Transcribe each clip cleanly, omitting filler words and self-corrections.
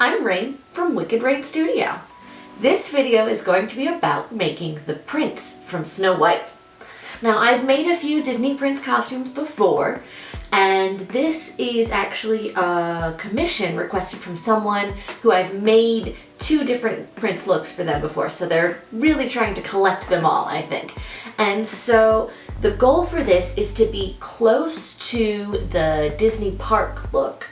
I'm Rain from Wicked Rain Studio. This video is going to be about making the prince from Snow White. Now, I've made a few Disney prince costumes before, and this is actually a commission requested from someone who I've made 2 different prince looks for them before, so they're really trying to collect them all, I think. And so the goal for this is to be close to the Disney park look,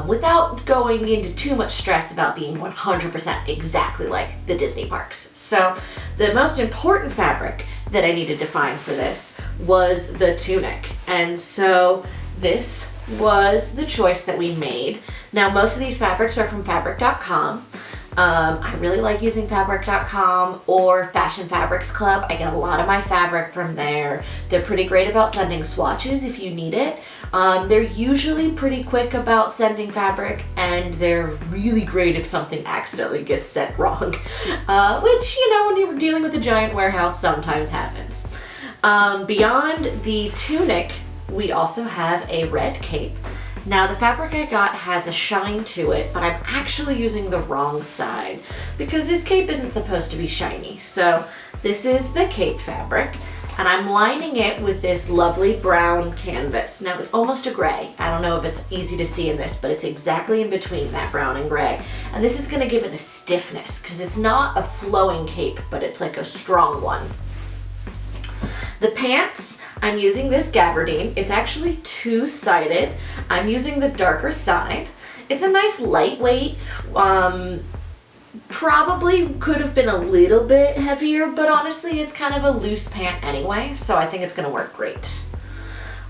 without going into too much stress about being 100% exactly like the Disney parks. So the most important fabric that I needed to find for this was the tunic. And so this was the choice that we made. Now, most of these fabrics are from fabric.com. I really like using fabric.com or Fashion Fabrics Club. I get a lot of my fabric from there. They're pretty great about sending swatches if you need it. They're usually pretty quick about sending fabric, and they're really great if something accidentally gets sent wrong, which, you know, when you're dealing with a giant warehouse, sometimes happens. Beyond the tunic, we also have a red cape. Now, the fabric I got has a shine to it, but I'm actually using the wrong side because this cape isn't supposed to be shiny. So this is the cape fabric, and I'm lining it with this lovely brown canvas. Now, it's almost a gray. I don't know if it's easy to see in this, but it's exactly in between that brown and gray. And this is gonna give it a stiffness because it's not a flowing cape, but it's like a strong one. The pants, I'm using this gabardine. It's actually 2-sided. I'm using the darker side. It's a nice lightweight, probably could have been a little bit heavier, but honestly it's kind of a loose pant anyway, so I think it's gonna work great.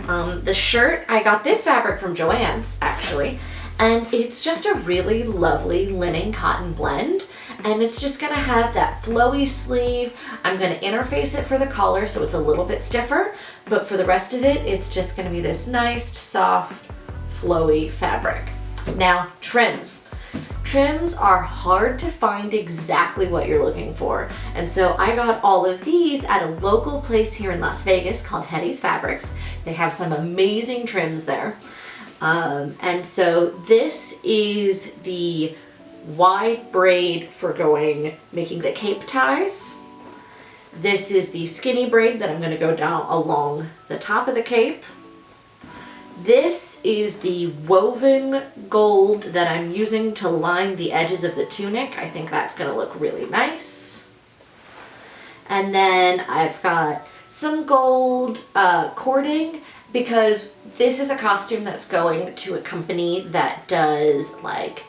The shirt, I got this fabric from Joann's actually, and it's just a really lovely linen cotton blend, and it's just gonna have that flowy sleeve. I'm gonna interface it for the collar so it's a little bit stiffer, but for the rest of it, it's just gonna be this nice, soft, flowy fabric. Now, trims. Trims are hard to find exactly what you're looking for, and so I got all of these at a local place here in Las Vegas called Hetty's Fabrics. They have some amazing trims there. And so this is the wide braid for making the cape ties. This is the skinny braid that I'm going to go down along the top of the cape. This is the woven gold that I'm using to line the edges of the tunic. I think that's going to look really nice. And then I've got some gold cording, because this is a costume that's going to a company that does like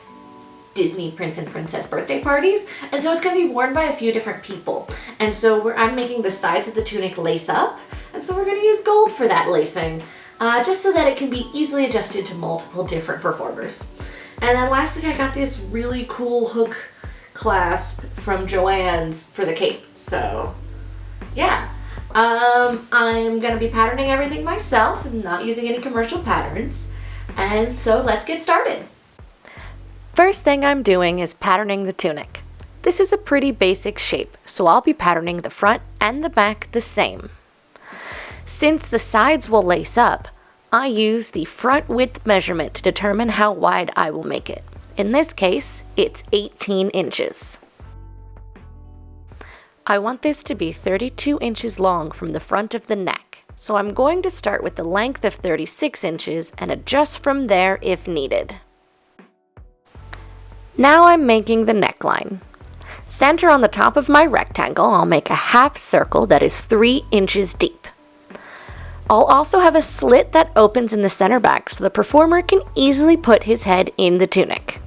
Disney prince and princess birthday parties, and so it's going to be worn by a few different people. And so I'm making the sides of the tunic lace up, and so we're going to use gold for that lacing, just so that it can be easily adjusted to multiple different performers. And then lastly, I got this really cool hook clasp from Joann's for the cape. So yeah, I'm going to be patterning everything myself and not using any commercial patterns, and so let's get started. First thing I'm doing is patterning the tunic. This is a pretty basic shape, so I'll be patterning the front and the back the same. Since the sides will lace up, I use the front width measurement to determine how wide I will make it. In this case, it's 18 inches. I want this to be 32 inches long from the front of the neck, so I'm going to start with the length of 36 inches and adjust from there if needed. Now I'm making the neckline. Center on the top of my rectangle, I'll make a half circle that is 3 inches deep. I'll also have a slit that opens in the center back so the performer can easily put his head in the tunic.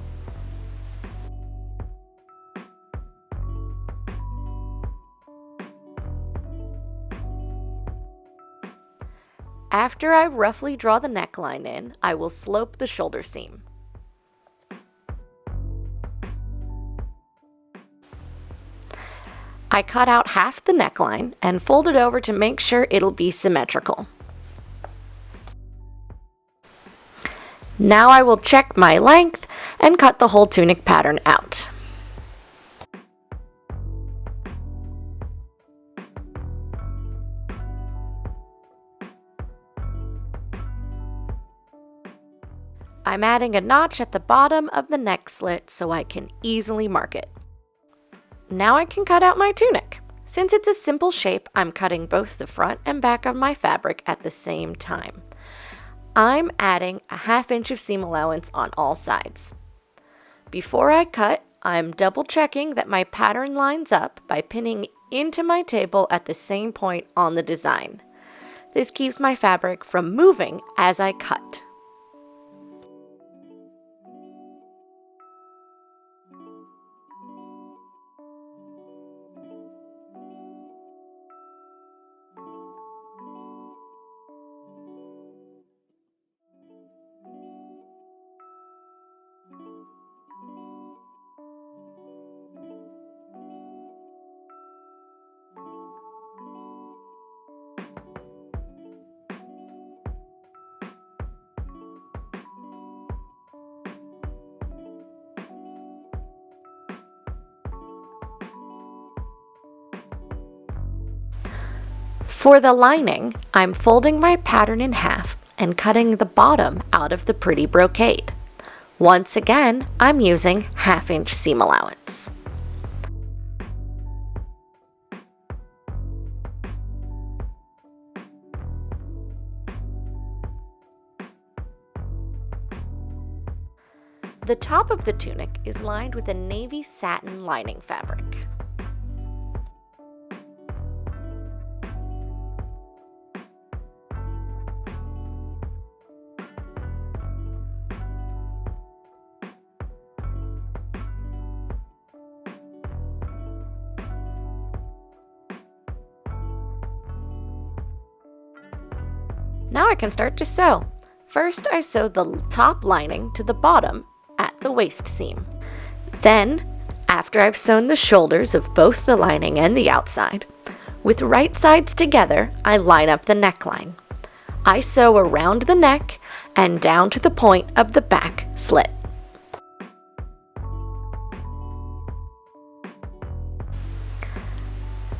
After I roughly draw the neckline in, I will slope the shoulder seam. I cut out half the neckline and fold it over to make sure it'll be symmetrical. Now I will check my length and cut the whole tunic pattern out. I'm adding a notch at the bottom of the neck slit so I can easily mark it. Now I can cut out my tunic. Since it's a simple shape, I'm cutting both the front and back of my fabric at the same time. I'm adding a 1/2 inch of seam allowance on all sides. Before I cut, I'm double checking that my pattern lines up by pinning into my table at the same point on the design. This keeps my fabric from moving as I cut. For the lining, I'm folding my pattern in half and cutting the bottom out of the pretty brocade. Once again, I'm using 1/2 inch seam allowance. The top of the tunic is lined with a navy satin lining fabric. Now I can start to sew. First, I sew the top lining to the bottom at the waist seam. Then, after I've sewn the shoulders of both the lining and the outside, with right sides together, I line up the neckline. I sew around the neck and down to the point of the back slit.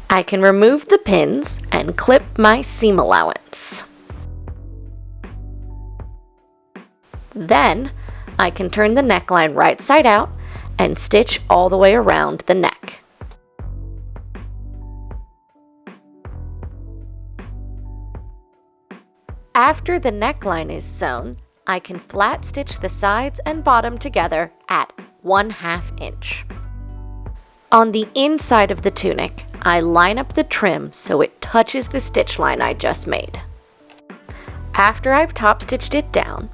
I can remove the pins and clip my seam allowance. Then, I can turn the neckline right side out and stitch all the way around the neck. After the neckline is sewn, I can flat stitch the sides and bottom together at 1/2 inch. On the inside of the tunic, I line up the trim so it touches the stitch line I just made. After I've top stitched it down,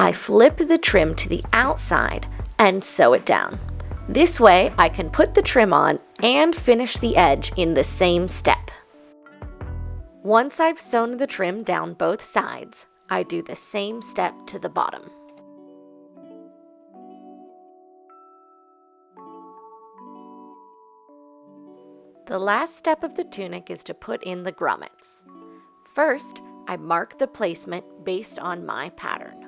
I flip the trim to the outside and sew it down. This way I can put the trim on and finish the edge in the same step. Once I've sewn the trim down both sides, I do the same step to the bottom. The last step of the tunic is to put in the grommets. First, I mark the placement based on my pattern.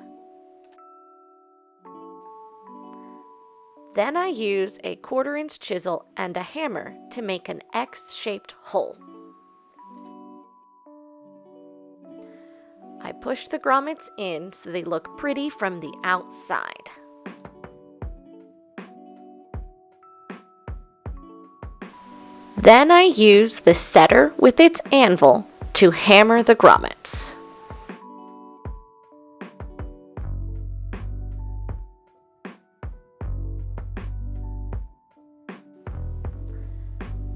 Then I use a 1/4 inch chisel and a hammer to make an X-shaped hole. I push the grommets in so they look pretty from the outside. Then I use the setter with its anvil to hammer the grommets.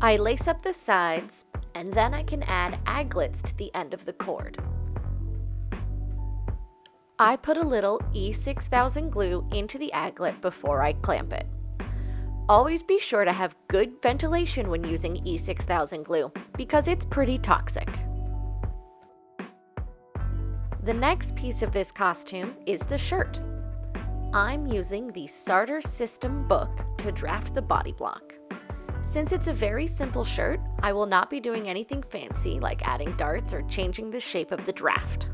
I lace up the sides, and then I can add aglets to the end of the cord. I put a little E6000 glue into the aglet before I clamp it. Always be sure to have good ventilation when using E6000 glue because it's pretty toxic. The next piece of this costume is the shirt. I'm using the Sartor System book to draft the body block. Since it's a very simple shirt, I will not be doing anything fancy like adding darts or changing the shape of the draft.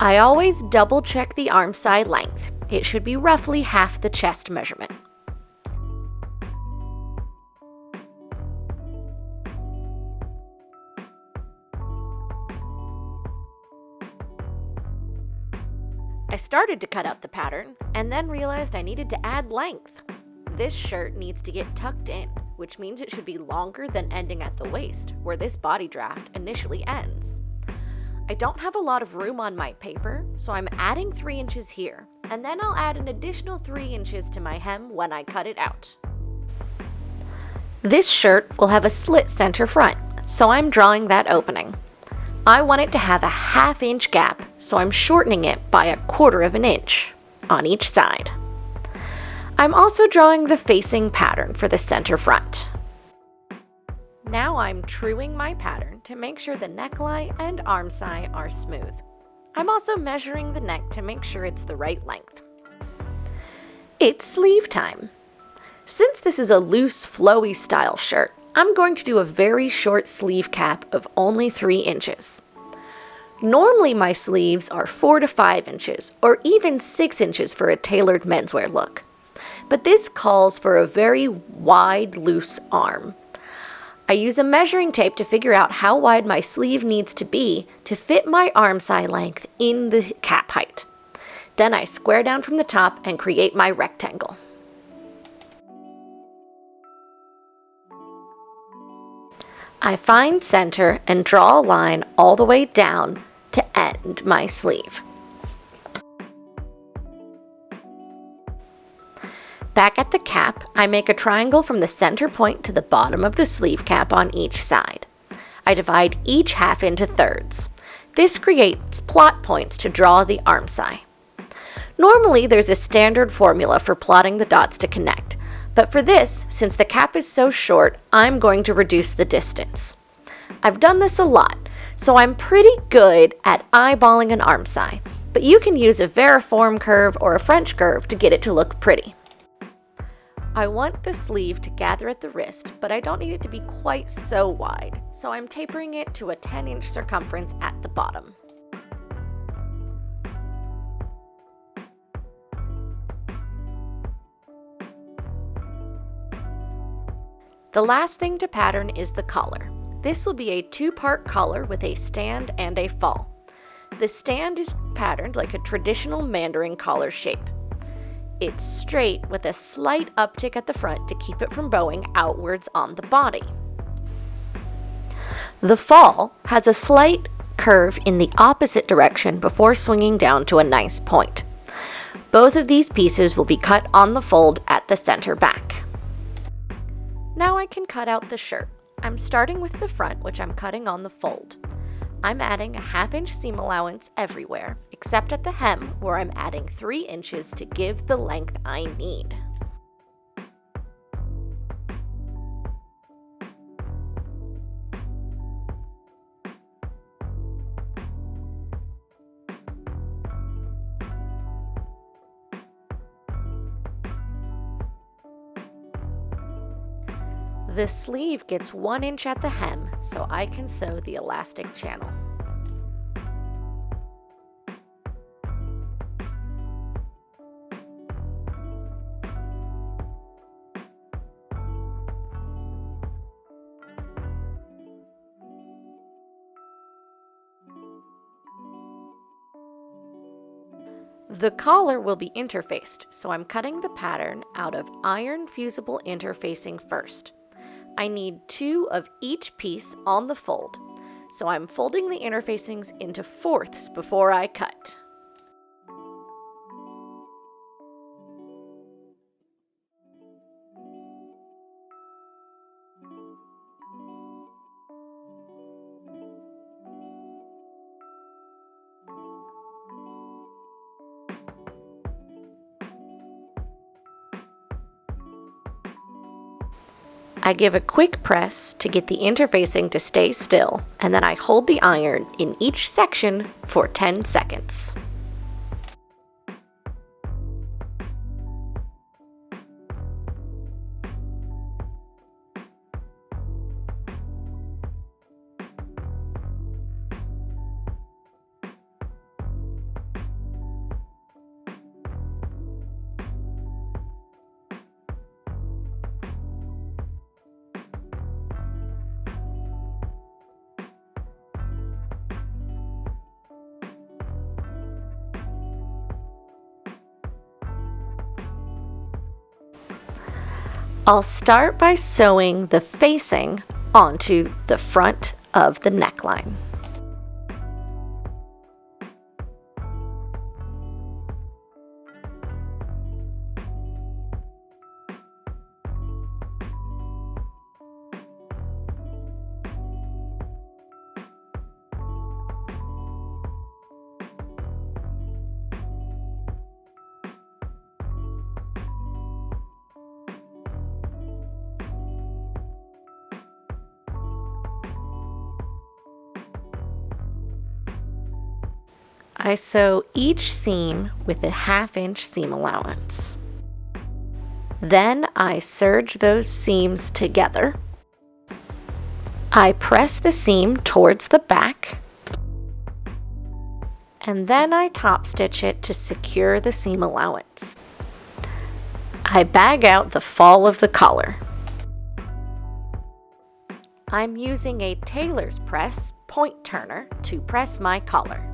I always double check the arm side length. it should be roughly half the chest measurement. I started to cut out the pattern and then realized I needed to add length. This shirt needs to get tucked in, which means it should be longer than ending at the waist, where this body draft initially ends. I don't have a lot of room on my paper, so I'm adding 3 inches here, and then I'll add an additional 3 inches to my hem when I cut it out. This shirt will have a slit center front, so I'm drawing that opening. I want it to have a 1/2 inch gap, so I'm shortening it by 1/4 inch on each side. I'm also drawing the facing pattern for the center front. Now I'm truing my pattern to make sure the neckline and arm side are smooth. I'm also measuring the neck to make sure it's the right length. It's sleeve time. Since this is a loose, flowy style shirt, I'm going to do a very short sleeve cap of only 3 inches. Normally my sleeves are 4 to 5 inches, or even 6 inches for a tailored menswear look. But this calls for a very wide, loose arm. I use a measuring tape to figure out how wide my sleeve needs to be to fit my arm side length in the cap height. Then I square down from the top and create my rectangle. I find center and draw a line all the way down to end my sleeve. Back at the cap, I make a triangle from the center point to the bottom of the sleeve cap on each side. I divide each half into thirds. This creates plot points to draw the arm side. Normally, there's a standard formula for plotting the dots to connect, but for this, since the cap is so short, I'm going to reduce the distance. I've done this a lot, so I'm pretty good at eyeballing an arm side, but you can use a variform curve or a French curve to get it to look pretty. I want the sleeve to gather at the wrist, but I don't need it to be quite so wide, so I'm tapering it to a 10-inch circumference at the bottom. The last thing to pattern is the collar. This will be a 2-part collar with a stand and a fall. The stand is patterned like a traditional Mandarin collar shape. It's straight with a slight uptick at the front to keep it from bowing outwards on the body. The fall has a slight curve in the opposite direction before swinging down to a nice point. Both of these pieces will be cut on the fold at the center back. Now I can cut out the shirt. I'm starting with the front, which I'm cutting on the fold. I'm adding a 1/2 inch seam allowance everywhere, except at the hem, where I'm adding 3 inches to give the length I need. The sleeve gets 1 inch at the hem, so I can sew the elastic channel. The collar will be interfaced, so I'm cutting the pattern out of iron fusible interfacing first. I need 2 of each piece on the fold, so I'm folding the interfacings into 4ths before I cut. I give a quick press to get the interfacing to stay still, and then I hold the iron in each section for 10 seconds. I'll start by sewing the facing onto the front of the neckline. I sew each seam with a 1/2 inch seam allowance. Then I serge those seams together. I press the seam towards the back, and then I top stitch it to secure the seam allowance. I bag out the fall of the collar. I'm using a tailor's press point turner to press my collar.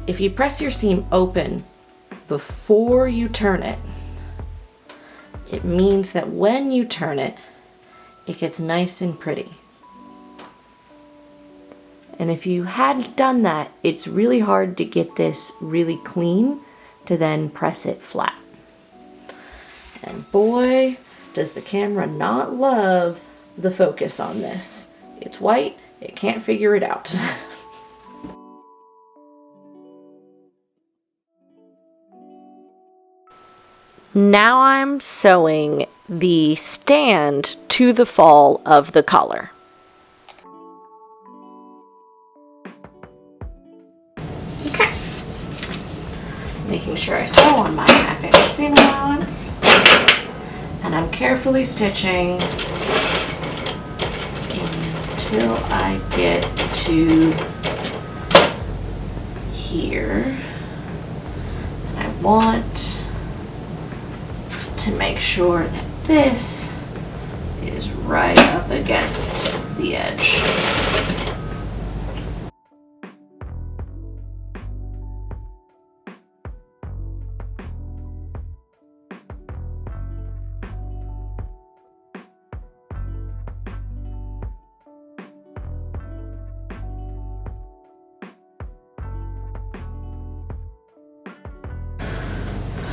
If you press your seam open before you turn it, it means that when you turn it, it gets nice and pretty. And if you hadn't done that, it's really hard to get this really clean to then press it flat. And boy, does the camera not love the focus on this. It's white, it can't figure it out. Now I'm sewing the stand to the fall of the collar. Okay. Making sure I sew on my epic seam allowance. And I'm carefully stitching until I get to here. And I want to make sure that this is right up against the edge.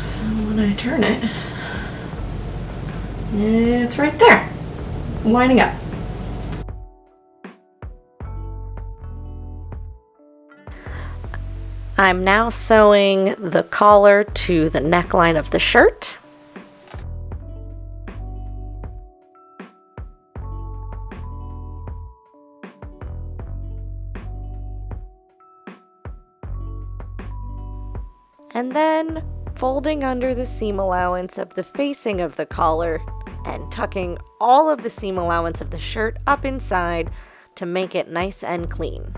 So when I turn it, it's right there, lining up. I'm now sewing the collar to the neckline of the shirt. And then folding under the seam allowance of the facing of the collar and tucking all of the seam allowance of the shirt up inside to make it nice and clean.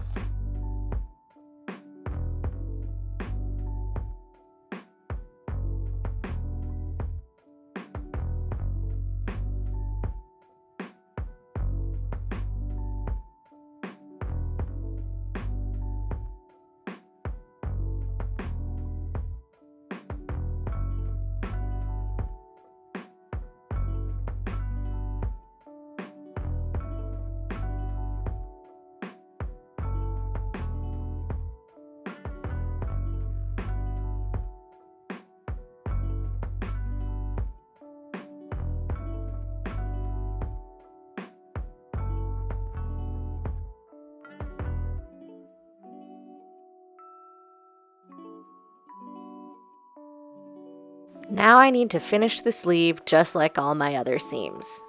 Now I need to finish the sleeve just like all my other seams.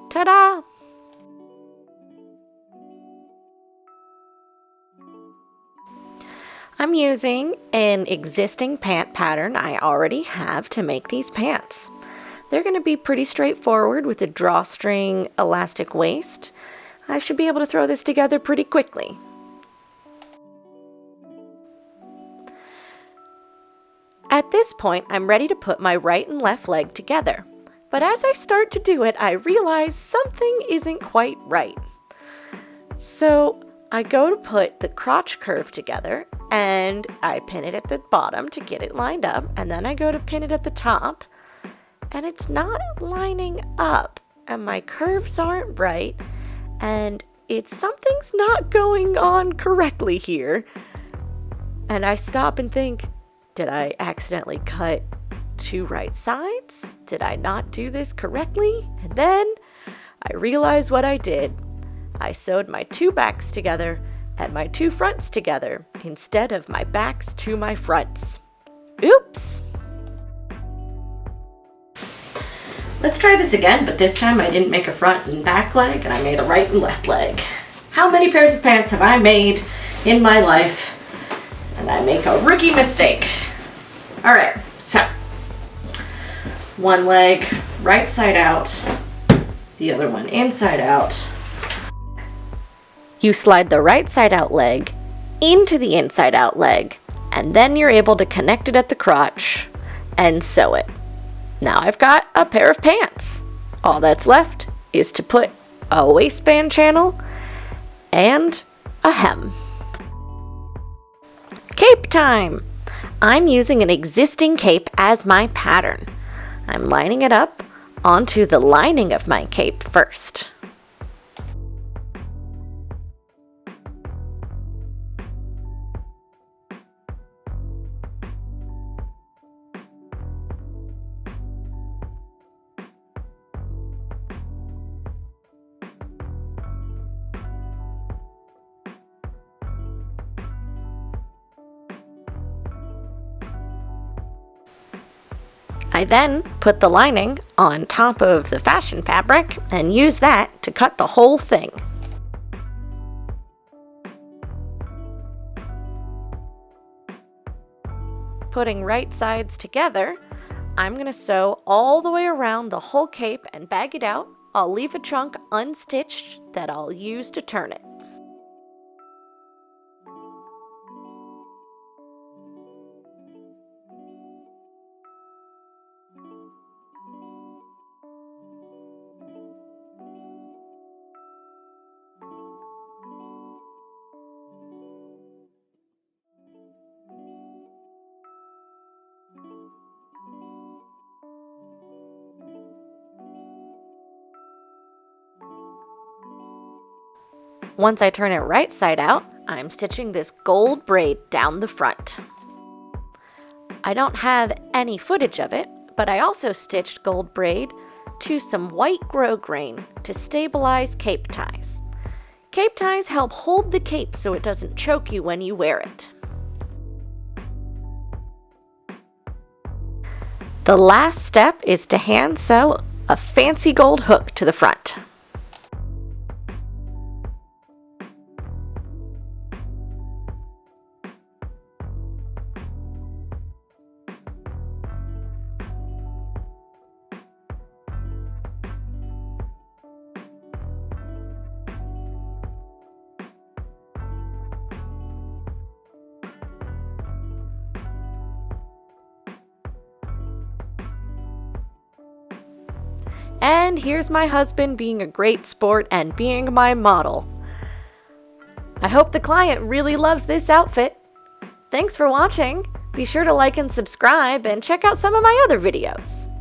Ta-da! I'm using an existing pant pattern I already have to make these pants. They're going to be pretty straightforward with a drawstring elastic waist. I should be able to throw this together pretty quickly. At this point, I'm ready to put my right and left leg together. But as I start to do it, I realize something isn't quite right. So I go to put the crotch curve together, and I pin it at the bottom to get it lined up, and then I go to pin it at the top, and it's not lining up, and my curves aren't right, and something's not going on correctly here. And I stop and think, did I accidentally cut 2 right sides? Did I not do this correctly? And then I realized what I did. I sewed my 2 backs together and my 2 fronts together instead of my backs to my fronts. Oops! Let's try this again, but this time I didn't make a front and back leg, and I made a right and left leg. How many pairs of pants have I made in my life? And I make a rookie mistake. All right, so 1 leg right side out, the other one inside out. You slide the right side out leg into the inside out leg, and then you're able to connect it at the crotch and sew it. Now I've got a pair of pants. All that's left is to put a waistband channel and a hem. Cape time! I'm using an existing cape as my pattern. I'm lining it up onto the lining of my cape first. I then put the lining on top of the fashion fabric and use that to cut the whole thing. Putting right sides together, I'm going to sew all the way around the whole cape and bag it out. I'll leave a chunk unstitched that I'll use to turn it. Once I turn it right side out, I'm stitching this gold braid down the front. I don't have any footage of it, but I also stitched gold braid to some white grosgrain to stabilize cape ties. Cape ties help hold the cape so it doesn't choke you when you wear it. The last step is to hand sew a fancy gold hook to the front. And here's my husband being a great sport and being my model. I hope the client really loves this outfit. Thanks for watching. Be sure to like and subscribe and check out some of my other videos.